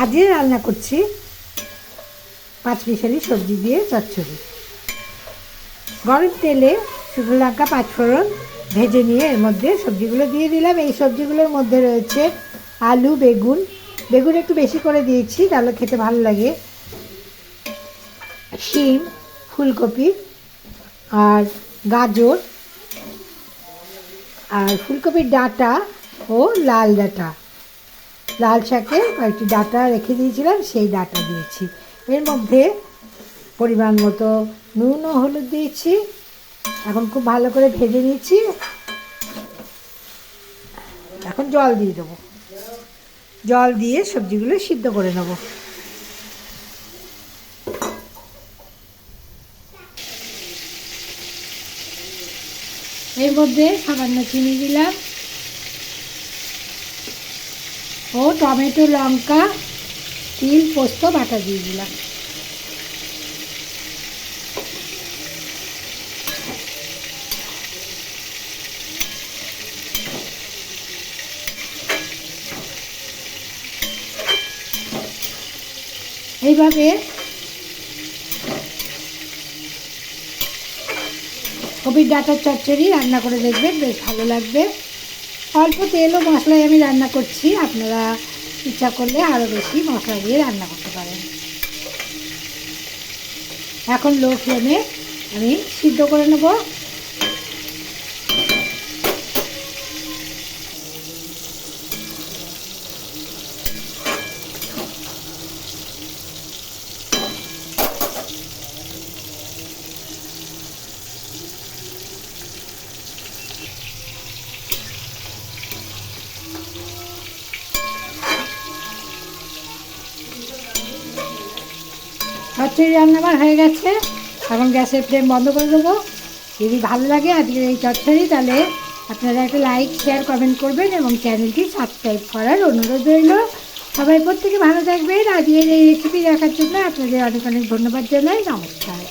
আজকে রান্না করছি পাঁচমিশালি সবজি দিয়ে চচ্চড়ি। গরম তেলে শুকনো লঙ্কা পাঁচফোড়ন ভেজে নিয়ে এর মধ্যে সবজিগুলো দিয়ে দিলাম। এই সবজিগুলোর মধ্যে রয়েছে আলু, বেগুন একটু বেশি করে দিয়েছি তাহলে খেতে ভালো লাগে, শিম, ফুলকপি আর গাজর আর ফুলকপির ডাঁটা ও লাল ডাঁটা, লাল শাকের কয়েকটি ডাঁটা রেখে দিয়েছিলাম সেই ডাঁটা দিয়েছি। এর মধ্যে পরিমাণ মতো নুন ও হলুদ দিয়েছি। এখন খুব ভালো করে ভেজে নিচ্ছি। এখন জল দিয়ে দেবো, জল দিয়ে সবজিগুলো সিদ্ধ করে নেব। এর মধ্যে সামান্য চিনি দিলাম ও টমেটো, লঙ্কা, তিল, পোস্ত বাটা দিয়ে দিলাম। এইভাবে কপির ডাঁটার চচ্চড়ি রান্না করে দেখবেন, বেশ ভালো লাগবে। অল্প তেল ও মশলায় আমি রান্না করছি, আপনারা ইচ্ছা করলে আরও বেশি মশলা দিয়ে রান্না করতে পারেন। এখন লো ফ্লেমে আমি সিদ্ধ করে নেব। চচ্চড়ি রান্না আমার হয়ে গেছে, এখন গ্যাসের ফ্লেম বন্ধ করে দেবো। যদি ভালো লাগে আজকের এই চচ্চড়ি তাহলে আপনারা একটা লাইক, শেয়ার, কমেন্ট করবেন এবং চ্যানেলটি সাবস্ক্রাইব করার অনুরোধ রইল। সবাই প্রত্যেকে ভালো থাকবেন। আজকের এই রেসিপি দেখার জন্য আপনাদের অনেক অনেক ধন্যবাদ জানাই। নমস্কার।